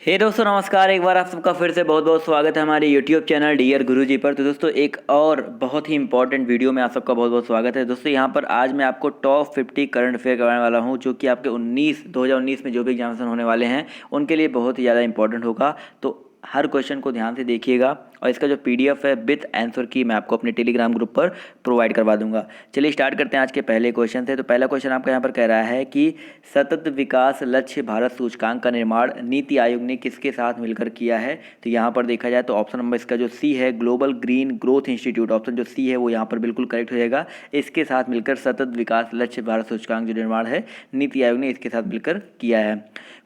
हे दोस्तों नमस्कार। एक बार आप सबका फिर से बहुत बहुत स्वागत है हमारे यूट्यूब चैनल डियर गुरुजी पर। तो दोस्तों एक और बहुत ही इंपॉर्टेंट वीडियो में आप सबका बहुत बहुत स्वागत है। दोस्तों यहाँ पर आज मैं आपको टॉप 50 करंट अफेयर करवाने वाला हूँ, जो कि आपके 2019 में जो भी एग्जामिनेशन होने वाले हैं उनके लिए बहुत ही ज़्यादा इंपॉर्टेंट होगा। तो हर क्वेश्चन को ध्यान से देखिएगा और इसका जो पीडीएफ है विथ आंसर की मैं आपको अपने टेलीग्राम ग्रुप पर प्रोवाइड करवा दूंगा। चलिए स्टार्ट करते हैं आज के पहले क्वेश्चन से। तो पहला क्वेश्चन आपका यहाँ पर कह रहा है कि सतत विकास लक्ष्य भारत सूचकांक का निर्माण नीति आयोग ने किसके साथ मिलकर किया है। तो यहाँ पर देखा जाए तो ऑप्शन नंबर इसका जो सी है global green growth institute, option जो सी है वो यहाँ पर बिल्कुल करेक्ट हो जाएगा। इसके साथ मिलकर सतत विकास लक्ष्य भारत सूचकांक जो निर्माण है नीति आयोग ने इसके साथ मिलकर किया है।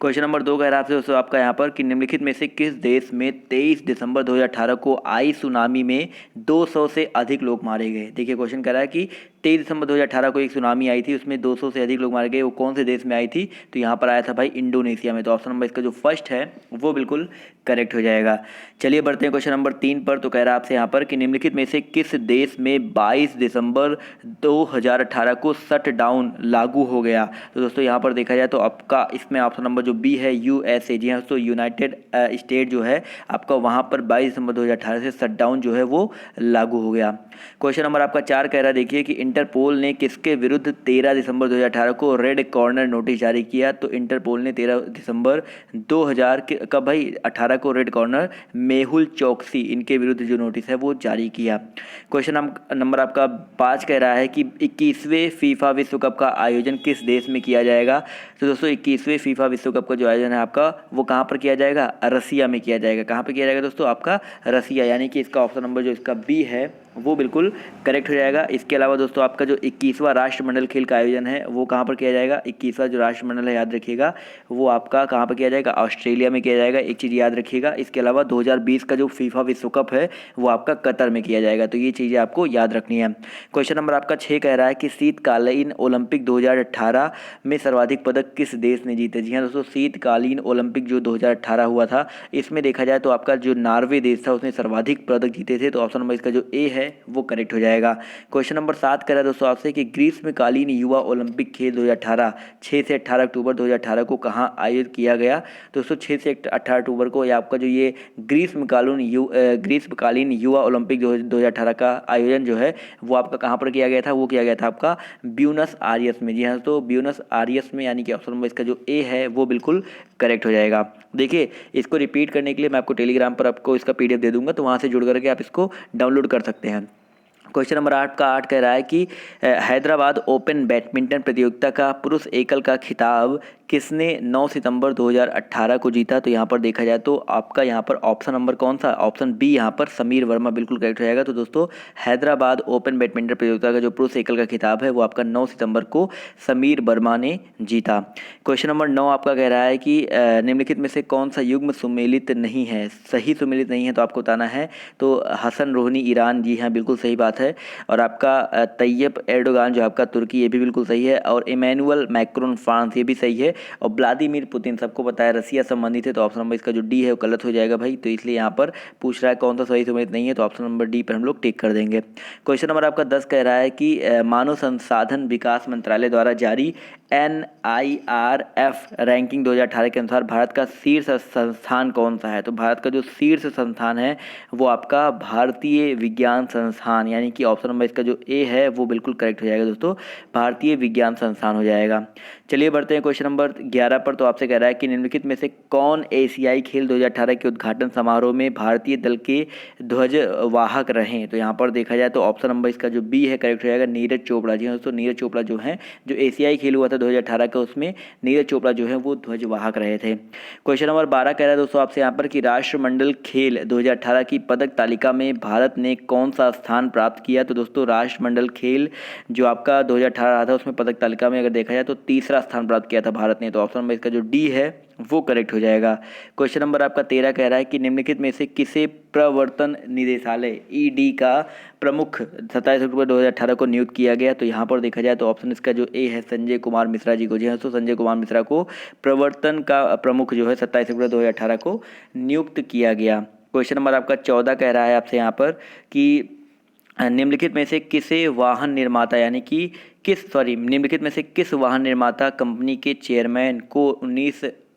क्वेश्चन नंबर 2 कह रहा है आपसे आपका यहाँ पर कि निम्नलिखित में से किस देश में 23 दिसंबर 2018 को आई सुनामी में 200 से अधिक लोग मारे गए। देखिए क्वेश्चन कह रहा है कि 23 दिसंबर 2018 को एक सुनामी आई थी, उसमें 200 से अधिक लोग मारे गए। वो कौन से देश में आई थी? तो यहाँ पर आया था भाई इंडोनेशिया में। तो ऑप्शन नंबर इसका जो फर्स्ट है वो बिल्कुल करेक्ट हो जाएगा। चलिए बढ़ते हैं क्वेश्चन नंबर 3 पर। तो कह रहा है आपसे यहाँ पर कि निम्नलिखित में से किस देश में 22 दिसंबर 2018 को शट डाउन लागू हो गया। तो दोस्तों यहाँ पर देखा जाए तो आपका इसमें ऑप्शन नंबर जो बी है यूएसए। जी हाँ दोस्तों, यूनाइटेड स्टेट जो है आपका वहाँ पर 22 दिसंबर 2018 से शट डाउन जो है वो लागू हो गया। क्वेश्चन नंबर आपका 4 कह रहा है देखिए कि इंटरपोल ने किसके विरुद्ध 13 दिसंबर 2018 को रेड कॉर्नर नोटिस जारी किया। तो इंटरपोल ने 13 दिसंबर 2000 का भाई 18 को रेड कॉर्नर मेहुल चौकसी इनके विरुद्ध जो नोटिस है वो जारी किया। क्वेश्चन नंबर आपका 5 कह रहा है कि 21वें फीफा विश्व कप का आयोजन किस देश में किया जाएगा। तो दोस्तों 21वें फीफा विश्व कप का जो आयोजन है आपका वो कहाँ पर किया जाएगा? रसिया में किया जाएगा। कहाँ पर किया जाएगा दोस्तों? आपका रसिया, यानी कि इसका ऑप्शन नंबर जो इसका बी है वो बिल्कुल करेक्ट हो जाएगा। इसके अलावा दोस्तों आपका जो 21वां राष्ट्रमंडल खेल का आयोजन है वो कहाँ पर किया जाएगा? 21वां जो राष्ट्रमंडल है याद रखिएगा वो आपका कहाँ पर किया जाएगा? ऑस्ट्रेलिया में किया जाएगा। एक चीज़ याद रखिएगा, इसके अलावा 2020 का जो फीफा विश्व कप है वो आपका कतर में किया जाएगा। तो ये चीज़ें आपको याद रखनी है। क्वेश्चन नंबर आपका 6 कह रहा है कि शीतकालीन ओलंपिक 2018 में सर्वाधिक पदक किस देश ने जीते। जी हाँ दोस्तों, शीतकालीन ओलंपिक जो 2018 हुआ था इसमें देखा जाए तो आपका जो नॉर्वे देश था उसने सर्वाधिक पदक जीते थे। तो ऑप्शन नंबर इसका जो ए है वो करेक्ट हो जाएगा। क्वेश्चन नंबर 7 कह रहा है दोस्तों आपसे कि ग्रीष्मकालीन युवा ओलंपिक खेल 2018 6 से 18 अक्टूबर 2018 को कहाँ आयोजित किया गया। दोस्तों 6 से 18 अक्टूबर को ये आपका जो ये ग्रीष्मकालीन युवा ओलंपिक 2018 का आयोजन जो है वो आपका कहाँ पर किया गया था? वो किया गया था आपका ब्यूनस आयर्स में। जी हाँ, तो ब्यूनस आयर्स में, यानी कि ऑप्शन नंबर इसका जो ए है वो बिल्कुल करेक्ट हो जाएगा। देखिए इसको रिपीट करने के लिए मैं आपको टेलीग्राम पर आपको इसका पीडीएफ दे दूंगा, तो वहाँ से जुड़ करके आप इसको डाउनलोड कर सकते हैं। क्वेश्चन नंबर 8 का 8 कह रहा है कि हैदराबाद ओपन बैडमिंटन प्रतियोगिता का पुरुष एकल का खिताब किसने 9 सितंबर 2018 को जीता। तो यहाँ पर देखा जाए तो आपका यहाँ पर ऑप्शन नंबर कौन सा? ऑप्शन बी यहाँ पर समीर वर्मा बिल्कुल करेक्ट हो जाएगा। तो दोस्तों हैदराबाद ओपन बैडमिंटन प्रतियोगिता का जो पुरुष एकल का खिताब है वो आपका 9 सितंबर को समीर वर्मा ने जीता। क्वेश्चन नंबर 9 आपका कह रहा है कि निम्नलिखित में से कौन सा युग्म सुमेलित नहीं है, सही सुमेलित नहीं है, तो आपको बताना है। तो हसन रोहनी ईरान, जी हाँ बिल्कुल सही बात है। और आपका तैयब एर्दोगान जो आपका तुर्की, ये भी बिल्कुल सही है। और इमैनुअल मैक्रोन फ्रांस, ये भी सही है। और व्लादिमीर पुतिन सबको पता है रसिया संबंधित है। तो ऑप्शन नंबर इसका जो डी है वो गलत हो जाएगा भाई। तो इसलिए यहाँ पर पूछ रहा है कौन सा सही सुमेलित नहीं है, तो ऑप्शन नंबर डी पर हम लोग टिक कर देंगे। क्वेश्चन नंबर आपका 10 कह रहा है कि मानव संसाधन विकास मंत्रालय द्वारा जारी NIRF रैंकिंग 2018 के अनुसार भारत का शीर्ष संस्थान कौन सा है। तो भारत का जो शीर्ष संस्थान है वो आपका भारतीय विज्ञान संस्थान, यानी कि ऑप्शन नंबर इसका जो ए है वो बिल्कुल करेक्ट हो जाएगा दोस्तों, भारतीय विज्ञान संस्थान हो जाएगा। चलिए बढ़ते हैं क्वेश्चन नंबर 11 पर। तो आपसे कह रहा है कि निम्नलिखित में से कौन एशियाई खेल 2018 के उद्घाटन समारोह में भारतीय दल के ध्वजवाहक रहे। तो यहाँ पर देखा जाए तो ऑप्शन नंबर इसका जो बी है करेक्ट हो जाएगा, नीरज चोपड़ा। जी हाँ दोस्तों, नीरज चोपड़ा जो है जो एशियाई खेल हुआ था 2018 का उसमें नीरज चोपड़ा जो है वो ध्वजवाहक रहे थे। क्वेश्चन नंबर 12 कह रहा है दोस्तों आपसे यहाँ पर कि राष्ट्रमंडल खेल 2018 की पदक तालिका में भारत ने कौन सा स्थान प्राप्त किया। तो दोस्तों राष्ट्रमंडल खेल जो आपका 2018 था उसमें पदक तालिका में अगर देखा जाए तो तीसरा स्थान प्राप्त किया था भारत ने। तो ऑप्शन नंबर इसका जो डी है वो करेक्ट हो जाएगा। क्वेश्चन नंबर आपका 13 कह रहा है कि निम्नलिखित में से किसे प्रवर्तन निदेशालय ईडी का प्रमुख 27 अक्टूबर 2018 को नियुक्त किया गया। तो यहाँ पर देखा जाए तो ऑप्शन इसका जो ए है संजय कुमार मिश्रा जी को। जी हाँ, तो संजय कुमार मिश्रा को प्रवर्तन का प्रमुख जो है 27 अक्टूबर 2018 को नियुक्त किया गया। क्वेश्चन नंबर आपका 14 कह रहा है आपसे यहाँ पर कि निम्नलिखित में से किसे वाहन निर्माता, यानी कि निम्नलिखित में से किस वाहन निर्माता कंपनी के चेयरमैन को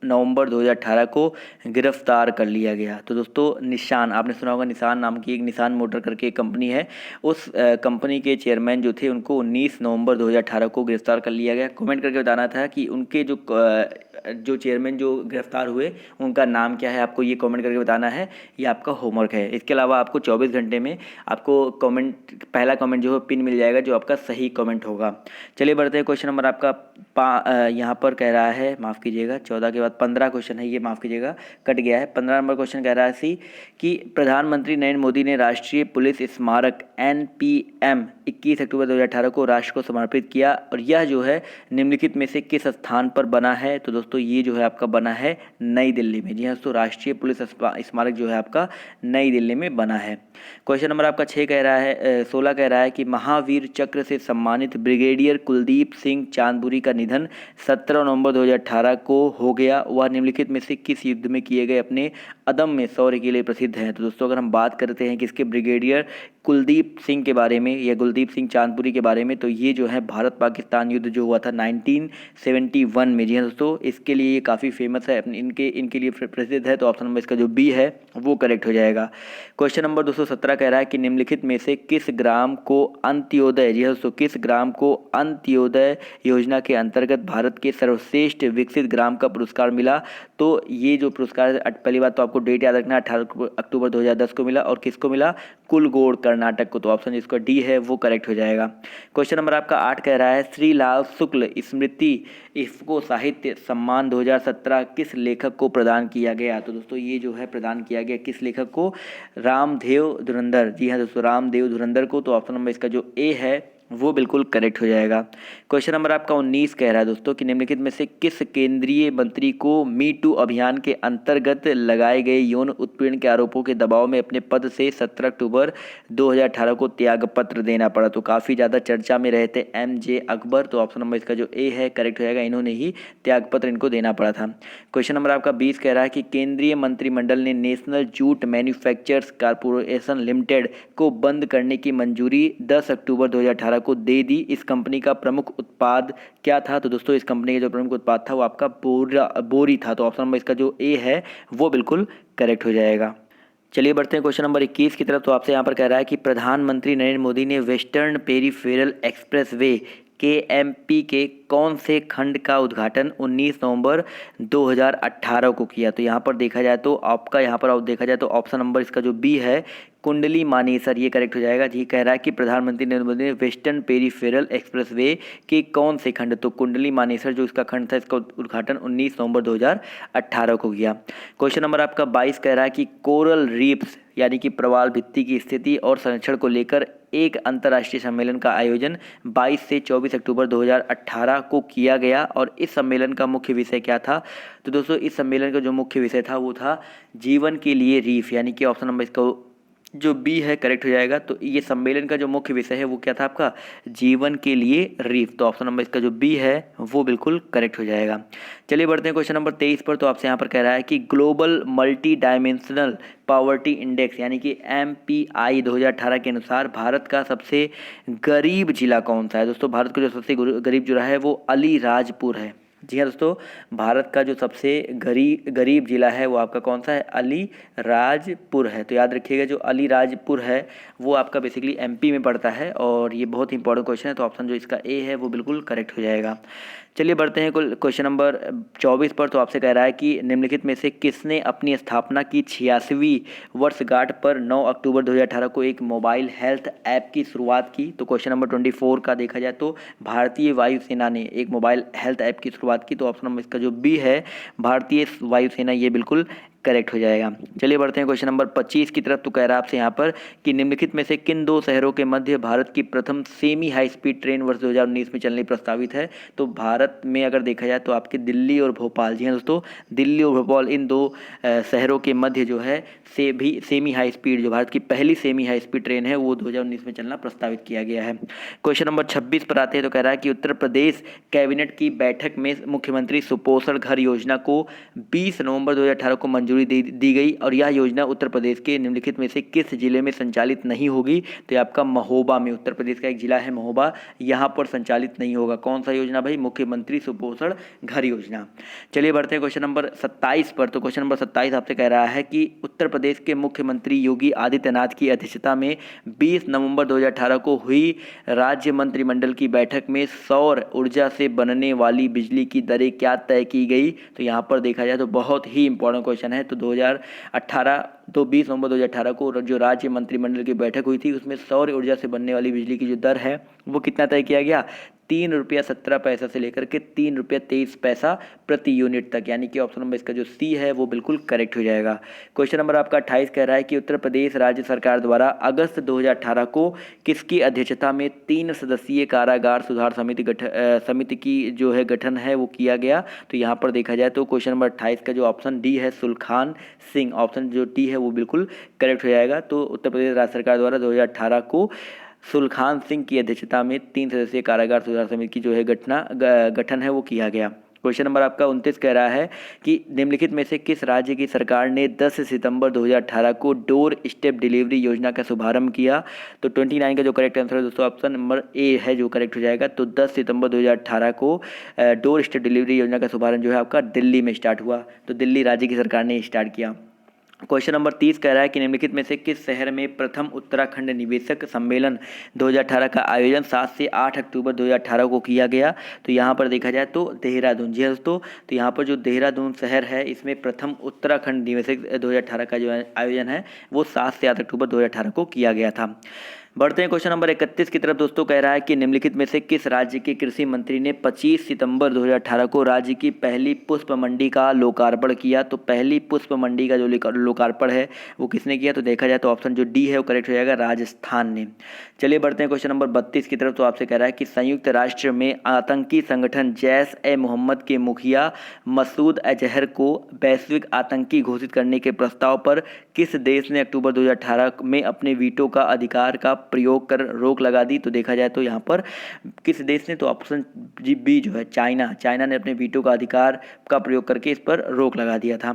नवंबर 2018 को गिरफ्तार कर लिया गया। तो दोस्तों निशान, आपने सुना होगा निशान नाम की एक निशान मोटर करके एक कंपनी है, उस कंपनी के चेयरमैन जो थे उनको 19 नवंबर 2018 को गिरफ्तार कर लिया गया। कमेंट करके बताना था कि उनके जो चेयरमैन जो गिरफ्तार हुए उनका नाम क्या है, आपको ये कमेंट करके बताना है, ये आपका होमवर्क है। इसके अलावा आपको 24 घंटे में आपको पहला कमेंट जो है पिन मिल जाएगा जो आपका सही कमेंट होगा। चलिए बढ़ते हैं, क्वेश्चन नंबर आपका यहाँ पर कह रहा है, माफ़ कीजिएगा 14 के बाद 15 क्वेश्चन है, ये माफ़ कीजिएगा कट गया है। 15 नंबर क्वेश्चन कह रहा है कि प्रधानमंत्री नरेंद्र मोदी ने राष्ट्रीय पुलिस स्मारक NPM 21 अक्टूबर 2018 को राष्ट्र को समर्पित किया, और यह जो है निम्नलिखित में से किस स्थान पर बना है। तो दोस्तों ये जो है आपका बना है नई दिल्ली में। जी हाँ दोस्तों, राष्ट्रीय पुलिस स्मारक जो है आपका नई दिल्ली में बना है। क्वेश्चन नंबर आपका 16 कह रहा है कि महावीर चक्र से सम्मानित ब्रिगेडियर कुलदीप सिंह चांदपुरी का निधन 17 नवंबर 2018 को हो गया। वह निम्नलिखित में से किस युद्ध में किए गए अपने अदम्य शौर्य के लिए प्रसिद्ध हैं। तो दोस्तों अगर हम बात करते हैं किसके, ब्रिगेडियर कुलदीप सिंह के बारे में या कुलदीप सिंह चांदपुरी के बारे में, तो ये जो है भारत पाकिस्तान युद्ध जो हुआ था 1971 में। जी हाँ दोस्तों, इसके लिए ये काफ़ी फेमस है, इनके लिए प्रसिद्ध है। तो ऑप्शन नंबर इसका जो बी है वो करेक्ट हो जाएगा। क्वेश्चन नंबर 217 कह रहा है कि निम्नलिखित में से किस ग्राम को अंत्योदय, जी हाँ दोस्तों, किस ग्राम को अंत्योदय योजना के अंतर्गत भारत के सर्वश्रेष्ठ विकसित ग्राम का पुरस्कार मिला। तो ये जो पुरस्कार, पहली बात तो आपको डेट याद रखना, 18 अक्टूबर 2010 को मिला, और किसको मिला, कुलगोड़ कर्नाटक को। तो ऑप्शन जिसका डी है वो करेक्ट हो जाएगा। क्वेश्चन नंबर आपका 8 कह रहा है श्री लाल शुक्ल स्मृति इफ्को साहित्य सम्मान 2017 किस लेखक को प्रदान किया गया। तो दोस्तों ये जो है प्रदान किया गया किस लेखक को, रामदेव धुरंधर। जी हाँ दोस्तों, रामदेव धुरंधर को। तो ऑप्शन नंबर इसका जो ए है वो बिल्कुल करेक्ट हो जाएगा। क्वेश्चन नंबर आपका 19 कह रहा है दोस्तों कि निम्नलिखित में से किस केंद्रीय मंत्री को मी टू अभियान के अंतर्गत लगाए गए यौन उत्पीड़न के आरोपों के दबाव में अपने पद से 17 अक्टूबर 2018 को त्यागपत्र देना पड़ा। तो काफ़ी ज़्यादा चर्चा में रहे थे MJ अकबर। तो ऑप्शन नंबर इसका जो ए है करेक्ट हो जाएगा, इन्होंने ही त्यागपत्र इनको देना पड़ा था। क्वेश्चन नंबर आपका 20 कह रहा है कि केंद्रीय मंत्रिमंडल ने national jute manufacturers corporation limited को बंद करने की मंजूरी 10 अक्टूबर 2018 को दे दी। इस कंपनी का प्रमुख उत्पाद क्या था। तो दोस्तों इस कंपनी का जो प्रमुख उत्पाद था वो आपका बोरी था। तो ऑप्शन नंबर इसका जो ए है वो बिल्कुल करेक्ट हो जाएगा। चलिए बढ़ते हैं क्वेश्चन नंबर 21 की तरफ। तो आपसे यहाँ पर कह रहा है कि प्रधानमंत्री नरेंद्र मोदी ने वेस्टर्न पेरीफेरल एक्सप्रेसवे KMP के कौन से खंड का उद्घाटन 19 नवंबर 2018 को किया। तो यहाँ पर देखा जाए तो आपका यहाँ पर देखा जाए तो ऑप्शन नंबर इसका जो बी है कुंडली मानेसर, ये करेक्ट हो जाएगा। जी कह रहा है कि प्रधानमंत्री नरेंद्र मोदी ने वेस्टर्न पेरीफेरल एक्सप्रेसवे के कौन से खंड, तो कुंडली मानेसर जो इसका खंड था इसका उद्घाटन 19 नवंबर 2018 को किया। क्वेश्चन नंबर आपका 22 कह रहा है कि कोरल रीफ्स यानी कि प्रवाल भित्ति की स्थिति और संरक्षण को लेकर एक अंतर्राष्ट्रीय सम्मेलन का आयोजन 22 से 24 अक्टूबर 2018 को किया गया, और इस सम्मेलन का मुख्य विषय क्या था। तो दोस्तों इस सम्मेलन का जो मुख्य विषय था वो था जीवन के लिए रीफ, यानी कि ऑप्शन नंबर इसका जो बी है करेक्ट हो जाएगा। तो ये सम्मेलन का जो मुख्य विषय है वो क्या था आपका, जीवन के लिए रीफ। तो ऑप्शन नंबर इसका जो बी है वो बिल्कुल करेक्ट हो जाएगा। चलिए बढ़ते हैं क्वेश्चन नंबर 23 पर। तो आपसे यहाँ पर कह रहा है कि global multi dimensional poverty index यानी कि MPI 2018 के अनुसार भारत का सबसे गरीब जिला कौन सा है। दोस्तों भारत का जो सबसे गरीब जिला है वो अलीराजपुर है। जी हाँ दोस्तों, भारत का जो सबसे गरीब जिला है वो आपका कौन सा है, अलीराजपुर है। तो याद रखिएगा जो अलीराजपुर है वो आपका बेसिकली MP में पड़ता है, और ये बहुत ही इंपॉर्टेंट क्वेश्चन है। तो ऑप्शन जो इसका ए है वो बिल्कुल करेक्ट हो जाएगा। चलिए बढ़ते हैं क्वेश्चन नंबर 24 पर। तो आपसे कह रहा है कि निम्नलिखित में से किसने अपनी स्थापना की 86वीं वर्षगांठ पर 9 अक्टूबर 2018 को एक मोबाइल हेल्थ ऐप की शुरुआत की। तो क्वेश्चन नंबर 24 का देखा जाए तो भारतीय वायुसेना ने एक मोबाइल हेल्थ ऐप की शुरुआत की। तो ऑप्शन नंबर इसका जो बी है भारतीय वायुसेना, ये बिल्कुल करेक्ट हो जाएगा। चलिए बढ़ते हैं क्वेश्चन नंबर 25 की तरफ। तो कह रहा है आपसे यहाँ पर कि निम्नलिखित में से किन दो शहरों के मध्य भारत की प्रथम सेमी हाई स्पीड ट्रेन वर्ष 2019 में चलने प्रस्तावित है। तो भारत में अगर देखा जाए तो आपके दिल्ली और भोपाल, जी हाँ दोस्तों, दिल्ली और भोपाल इन दो शहरों के मध्य जो है सेमी हाई स्पीड, जो भारत की पहली सेमी हाई स्पीड ट्रेन है वो 2019 में चलना प्रस्तावित किया गया है। क्वेश्चन नंबर 26 पर आते हैं। तो कह रहा है कि उत्तर प्रदेश कैबिनेट की बैठक में मुख्यमंत्री सुपोषण घर योजना को 20 नवंबर 2018 को मंजूरी दी गई, और यह योजना उत्तर प्रदेश के निम्नलिखित में से किस जिले में संचालित नहीं होगी। तो ये आपका महोबा में, उत्तर प्रदेश का एक जिला है महोबा, यहाँ पर संचालित नहीं होगा। कौन सा योजना भाई, मुख्यमंत्री सुपोषण घर योजना। चलिए बढ़ते हैं क्वेश्चन नंबर 27 पर। तो क्वेश्चन नंबर 27 आपसे कह रहा है कि उत्तर प्रदेश के मुख्यमंत्री योगी आदित्यनाथ की अध्यक्षता में 20 नवंबर 2018 को हुई राज्य मंत्रिमंडल की बैठक में सौर ऊर्जा से बनने वाली बिजली की दरें क्या तय की गई। तो यहाँ पर देखा जाए तो बहुत ही इंपॉर्टेंट क्वेश्चन है। तो 20 नवंबर 2018 को जो राज्य मंत्रिमंडल की बैठक हुई थी उसमें सौर ऊर्जा से बनने वाली बिजली की जो दर है वो कितना तय किया गया, 3 रुपया 17 पैसा से लेकर के 3 रुपया 23 पैसा प्रति यूनिट तक, यानी कि ऑप्शन नंबर इसका जो सी है वो बिल्कुल करेक्ट हो जाएगा। क्वेश्चन नंबर आपका 28 कह रहा है कि उत्तर प्रदेश राज्य सरकार द्वारा अगस्त 2018 को किसकी अध्यक्षता में 3 सदस्यीय कारागार सुधार समिति की जो है गठन है वो किया गया। तो यहाँ पर देखा जाए तो क्वेश्चन नंबर 28 का जो ऑप्शन डी है सुलखान सिंह, ऑप्शन जो डी है वो बिल्कुल करेक्ट हो जाएगा। तो उत्तर प्रदेश राज्य सरकार द्वारा 2018 को सुलखान सिंह की अध्यक्षता में 3 सदस्यीय कारागार सुधार समिति की जो है गठन है वो किया गया। क्वेश्चन नंबर आपका 29 कह रहा है कि निम्नलिखित में से किस राज्य की सरकार ने 10 सितंबर 2018 को डोर स्टेप डिलीवरी योजना का शुभारंभ किया। तो 29 का जो करेक्ट आंसर है दोस्तों ऑप्शन नंबर ए है जो करेक्ट हो जाएगा। तो 10 सितंबर 2018 को डोर स्टेप डिलीवरी योजना का शुभारंभ जो है आपका दिल्ली में स्टार्ट हुआ। तो दिल्ली राज्य की सरकार ने स्टार्ट किया। क्वेश्चन नंबर 30 कह रहा है कि निम्नलिखित में से किस शहर में प्रथम उत्तराखंड निवेशक सम्मेलन 2018 का आयोजन 7 से 8 अक्टूबर 2018 को किया गया। तो यहाँ पर देखा जाए तो देहरादून, जी दोस्तों, तो यहाँ पर जो देहरादून शहर है इसमें प्रथम उत्तराखंड निवेशक 2018 का जो आयोजन है वो 7 से 8 अक्टूबर 2018 को किया गया था। बढ़ते हैं क्वेश्चन नंबर 31 की तरफ। दोस्तों कह रहा है कि निम्नलिखित में से किस राज्य के कृषि मंत्री ने 25 सितंबर 2018 को राज्य की पहली पुष्प मंडी का लोकार्पण किया। तो पहली पुष्प मंडी का जो लोकार्पण है वो किसने किया। तो देखा जाए तो ऑप्शन जो डी है वो करेक्ट हो जाएगा, राजस्थान ने। चलिए बढ़ते हैं क्वेश्चन नंबर 32 की तरफ। तो आपसे कह रहा है कि संयुक्त राष्ट्र में आतंकी संगठन जैश ए मोहम्मद के मुखिया मसूद अजहर को वैश्विक आतंकी घोषित करने के प्रस्ताव पर किस देश ने अक्टूबर 2018 में अपने वीटो का अधिकार का प्रयोग कर रोक लगा दी। तो देखा जाए तो यहाँ पर किस देश ने, तो ऑप्शन बी जो है चाइना ने अपने वीटो का अधिकार का प्रयोग करके इस पर रोक लगा दिया था।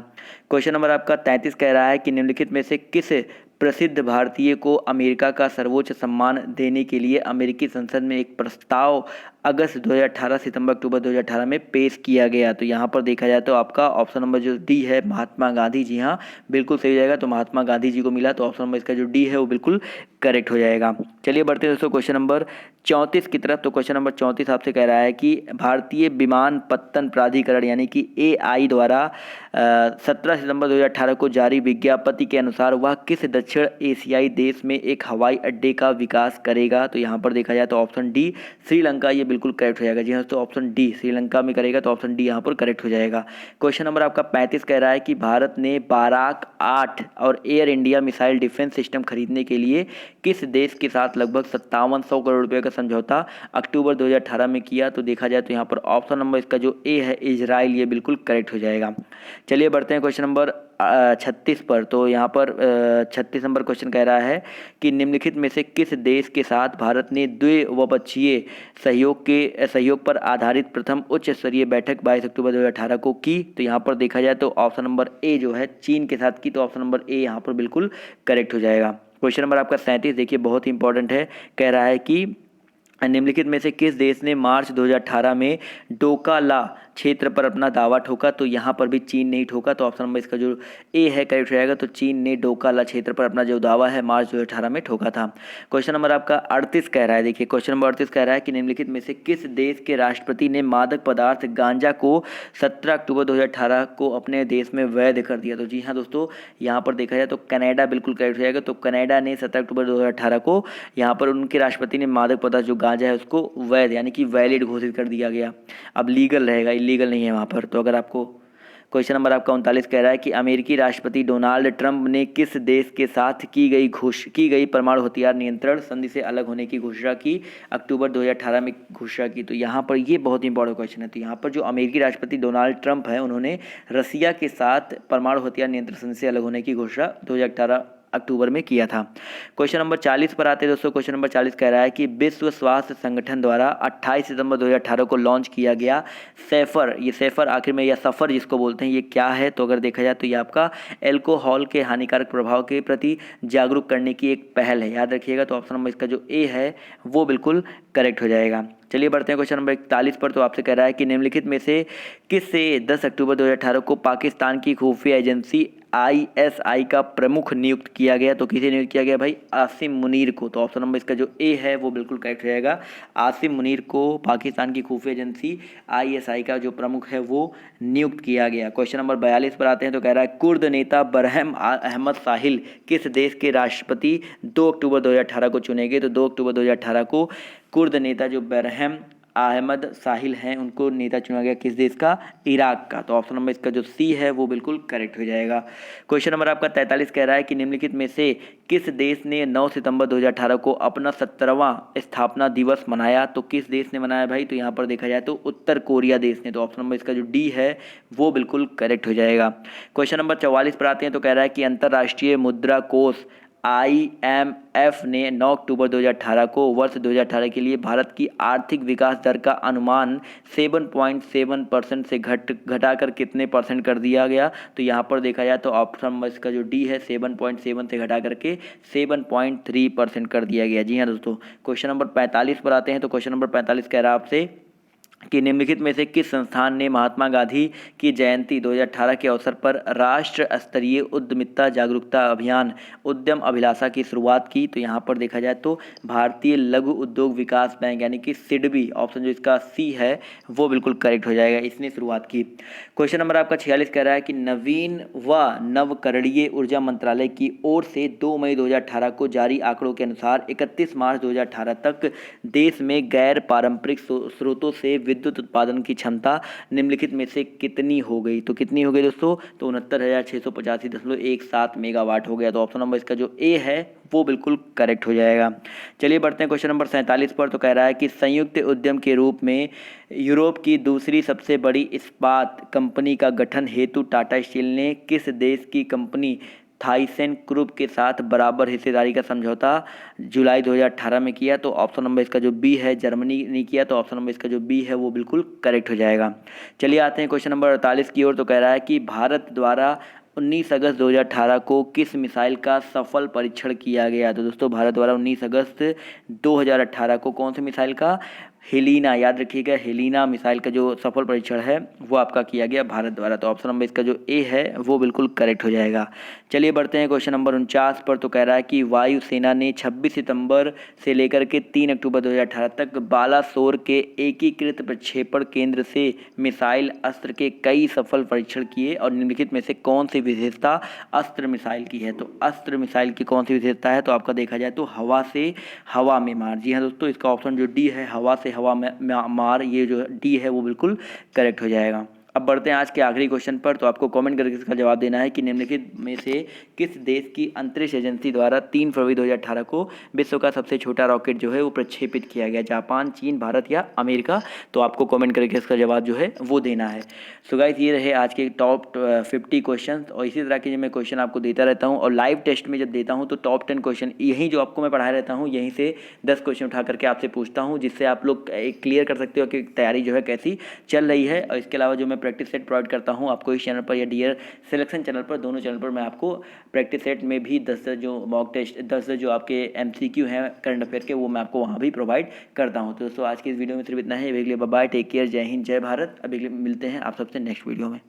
क्वेश्चन नंबर आपका 33 कह रहा है कि निम्नलिखित में से किस प्रसिद्ध भारतीय को अमेरिका का सर्वोच्च सम्मान देने के लिए अमेरिकी संसद में एक प्रस्ताव अगस्त 2018 सितंबर अक्टूबर 2018 में पेश किया गया। तो यहाँ पर देखा जाए तो आपका ऑप्शन नंबर जो डी है महात्मा गांधी, जी हाँ बिल्कुल सही हो जाएगा। तो महात्मा गांधी जी को मिला, तो ऑप्शन नंबर इसका जो डी है वो बिल्कुल करेक्ट हो जाएगा। चलिए बढ़ते हैं दोस्तों क्वेश्चन नंबर 34 की तरफ। तो क्वेश्चन नंबर 34 आपसे कह रहा है कि भारतीय विमानपत्तन प्राधिकरण यानी कि एआई द्वारा 17 सितंबर 2018 को जारी विज्ञप्ति के अनुसार वह किस दक्षिण एशियाई देश में एक हवाई अड्डे का विकास करेगा। तो यहाँ पर देखा जाए तो ऑप्शन डी श्रीलंका, ये बिल्कुल करेक्ट हो जाएगा। जी हाँ, तो ऑप्शन डी श्रीलंका में करेगा, तो ऑप्शन डी यहाँ पर करेक्ट हो जाएगा। क्वेश्चन नंबर आपका 35 कह रहा है कि भारत ने बाराक 8 और air India missile defence system खरीदने के लिए किस देश के साथ लगभग 5700 करोड़ रुपए का समझौता अक्टूबर 2018 में किया। तो देखा जाए तो यहाँ पर ऑप्शन नंबर इसका जो ए है इजराइल, ये बिल्कुल करेक्ट हो जाएगा। चलिए बढ़ते हैं क्वेश्चन नंबर 36 पर। तो यहाँ पर 36 नंबर क्वेश्चन कह रहा है कि निम्नलिखित में से किस देश के साथ भारत ने द्विपक्षीय सहयोग पर आधारित प्रथम उच्च स्तरीय बैठक 22 अक्टूबर 2018 को की। तो यहाँ पर देखा जाए तो ऑप्शन नंबर ए जो है चीन के साथ की, तो ऑप्शन नंबर ए यहाँ पर बिल्कुल करेक्ट हो जाएगा। क्वेश्चन नंबर आपका 37 देखिए बहुत ही इंपॉर्टेंट है। कह रहा है कि निम्नलिखित में से किस देश ने मार्च 2018 में डोका-ला क्षेत्र पर अपना दावा ठोका। तो यहाँ पर भी चीन नहीं ठोका, तो ऑप्शन नंबर इसका जो ए है करेक्ट हो जाएगा। तो चीन ने डोका-ला क्षेत्र पर अपना जो दावा है मार्च 2018 में ठोका था। क्वेश्चन नंबर आपका 38 कह रहा है, देखिए क्वेश्चन नंबर 38 कह रहा है कि निम्नलिखित में से किस देश के राष्ट्रपति ने मादक पदार्थ गांजा को 17 अक्टूबर 2018 को अपने देश में वैध कर दिया। तो जी हाँ दोस्तों, यहाँ पर देखा जाए तो कनाडा बिल्कुल करेक्ट हो जाएगा। तो कनाडा ने 17 अक्टूबर 2018 को यहाँ पर उनके राष्ट्रपति ने मादक पदार्थ जो गांजा है उसको वैध यानी कि वैलिड घोषित कर दिया गया। अब लीगल रहेगा, इलीगल नहीं है वहाँ पर। तो अगर आपको क्वेश्चन नंबर आपका 39 कह रहा है कि अमेरिकी राष्ट्रपति डोनाल्ड ट्रंप ने किस देश के साथ की गई परमाणु हथियार नियंत्रण संधि से अलग होने की घोषणा की अक्टूबर 2018 में घोषणा की। तो यहाँ पर ये बहुत इंपॉर्टेंट क्वेश्चन है। तो यहाँ पर जो अमेरिकी राष्ट्रपति डोनाल्ड ट्रंप है उन्होंने रसिया के साथ परमाणु हथियार नियंत्रण संधि से अलग होने की घोषणा 2018 अक्टूबर में किया था। क्वेश्चन नंबर 40 पर आते हैं दोस्तों। क्वेश्चन नंबर 40 कह रहा है कि विश्व स्वास्थ्य संगठन द्वारा 28 सितंबर 2018 को लॉन्च किया गया सैफर, ये सैफर आखिर में या सफ़र जिसको बोलते हैं, ये क्या है। तो अगर देखा जाए तो ये आपका एल्कोहल के हानिकारक प्रभाव के प्रति जागरूक करने की एक पहल है, याद रखिएगा। तो ऑप्शन नंबर इसका जो ए है वो बिल्कुल करेक्ट हो जाएगा। चलिए बढ़ते हैं क्वेश्चन नंबर 41 पर। तो आपसे कह रहा है कि निम्नलिखित में से किससे 10 अक्टूबर 2018 को पाकिस्तान की खुफिया एजेंसी ISI का प्रमुख नियुक्त किया गया। तो किसे नियुक्त किया गया भाई? आसिम मुनीर को। तो ऑप्शन नंबर इसका जो ए है वो बिल्कुल करेक्ट हो जाएगा। आसिम मुनीर को पाकिस्तान की खुफिया एजेंसी ISI का जो प्रमुख है वो नियुक्त किया गया। क्वेश्चन नंबर 42 पर आते हैं। तो कह रहा है कुर्द नेता बरहम अहमद साहिल किस देश के राष्ट्रपति 2 अक्टूबर 2018 को चुने गए? तो 2 अक्टूबर 2018 को कुर्द नेता जो बरहम अहमद साहिल हैं उनको नेता चुना गया। किस देश का? इराक का। तो ऑप्शन नंबर इसका जो सी है वो बिल्कुल करेक्ट हो जाएगा। क्वेश्चन नंबर आपका 43 कह रहा है कि निम्नलिखित में से किस देश ने 9 सितंबर 2018 को अपना 17वां स्थापना दिवस मनाया? तो किस देश ने मनाया भाई? तो यहाँ पर देखा जाए तो उत्तर कोरिया देश ने। तो ऑप्शन नंबर इसका जो डी है वो बिल्कुल करेक्ट हो जाएगा। क्वेश्चन नंबर 44 पर आते हैं। तो कह रहा है कि अंतर्राष्ट्रीय मुद्रा कोष IMF ने 9 अक्टूबर 2018 को वर्ष 2018 के लिए भारत की आर्थिक विकास दर का अनुमान 7.7% से घटाकर कितने परसेंट कर दिया गया? तो यहाँ पर देखा जाए तो ऑप्शन इसका जो डी है 7.7 से घटा करके 7.3% कर दिया गया। जी हाँ दोस्तों। क्वेश्चन नंबर 45 पर आते हैं। तो क्वेश्चन नंबर 45 कह रहा है आपसे कि निम्नलिखित में से किस संस्थान ने महात्मा गांधी की जयंती 2018 के अवसर पर राष्ट्र स्तरीय उद्यमिता जागरूकता अभियान उद्यम अभिलाषा की शुरुआत की? तो यहाँ पर देखा जाए तो भारतीय लघु उद्योग विकास बैंक यानी कि सिडबी, ऑप्शन जो इसका सी है वो बिल्कुल करेक्ट हो जाएगा, इसने शुरुआत की। क्वेश्चन नंबर आपका 46 कह रहा है कि नवीन व नवकरणीय ऊर्जा मंत्रालय की ओर से 2 मई 2018 को जारी आंकड़ों के अनुसार 31 मार्च 2018 तक देश में गैर पारंपरिक स्रोतों से विद्युत उत्पादन की क्षमता निम्नलिखित में से कितनी हो गई? तो कितनी हो गई दोस्तों? तो 69,685.17 मेगावाट हो गया। तो ऑप्शन नंबर इसका जो ए है वो बिल्कुल करेक्ट हो जाएगा। चलिए बढ़ते हैं क्वेश्चन नंबर 47 पर। तो कह रहा है कि संयुक्त उद्यम के रूप में यूरोप की दूसरी सबसे बड़ी इस्पात कंपनी का गठन हेतु टाटा स्टील ने किस देश की कंपनी थाइसन ग्रुप के साथ बराबर हिस्सेदारी का समझौता जुलाई 2018 में किया? तो ऑप्शन नंबर इसका जो बी है जर्मनी ने किया। तो ऑप्शन नंबर इसका जो बी है वो बिल्कुल करेक्ट हो जाएगा। चलिए आते हैं क्वेश्चन नंबर 48 की ओर। तो कह रहा है कि भारत द्वारा 19 अगस्त 2018 को किस मिसाइल का सफल परीक्षण किया गया? तो दोस्तों भारत द्वारा 19 अगस्त 2018 को कौन सी मिसाइल का? हेलिना, याद रखिएगा, हेलिना मिसाइल का जो सफल परीक्षण है वो आपका किया गया भारत द्वारा। तो ऑप्शन नंबर इसका जो ए है वो बिल्कुल करेक्ट हो जाएगा। चलिए बढ़ते हैं क्वेश्चन नंबर 49 पर। तो कह रहा है कि वायुसेना ने 26 सितंबर से लेकर के 3 अक्टूबर 2018 तक बालासोर के एकीकृत प्रक्षेपण केंद्र से मिसाइल अस्त्र के कई सफल परीक्षण किए और निम्नलिखित में से कौन सी विशेषता अस्त्र मिसाइल की है? तो अस्त्र मिसाइल की कौन सी विशेषता है? तो आपका देखा जाए तो हवा से हवा में मार। जी हाँ दोस्तों, इसका ऑप्शन जो डी है हवा से हवा में मार, ये जो डी है वो बिल्कुल करेक्ट हो जाएगा। अब बढ़ते हैं आज के आखिरी क्वेश्चन पर। तो आपको कमेंट करके इसका जवाब देना है कि निम्नलिखित में से किस देश की अंतरिक्ष एजेंसी द्वारा 3 फरवरी 2018 को विश्व का सबसे छोटा रॉकेट जो है वो प्रक्षेपित किया गया? जापान, चीन, भारत या अमेरिका? तो आपको कमेंट करके इसका जवाब जो है वो देना है। सो गाइस, ये रहे आज के टॉप 50 क्वेश्चन और इसी तरह के जो मैं क्वेश्चन आपको देता रहता हूँ और लाइव टेस्ट में जब देता हूँ तो टॉप 10 क्वेश्चन यहीं जो आपको मैं पढ़ाया रहता हूँ यहीं से 10 क्वेश्चन उठा करके आपसे पूछता हूँ, जिससे आप लोग एक क्लियर कर सकते हो कि तैयारी जो है कैसी चल रही है। और इसके अलावा जो मैं प्रैक्टिस सेट प्रोवाइड करता हूँ आपको इस चैनल पर या डीयर सिलेक्शन चैनल पर, दोनों चैनल पर मैं आपको प्रैक्टिस सेट में भी 10 जो मॉक टेस्ट 10 जो आपके MCQ हैं करंट अफेयर के वो मैं आपको वहाँ भी प्रोवाइड करता हूँ। तो दोस्तों आज की इस वीडियो में सिर्फ इतना है। अभी के लिए बाय बाय, टेक केयर, जय हिंद, जय भारत। अभी मिलते हैं आप सबसे नेक्स्ट वीडियो में।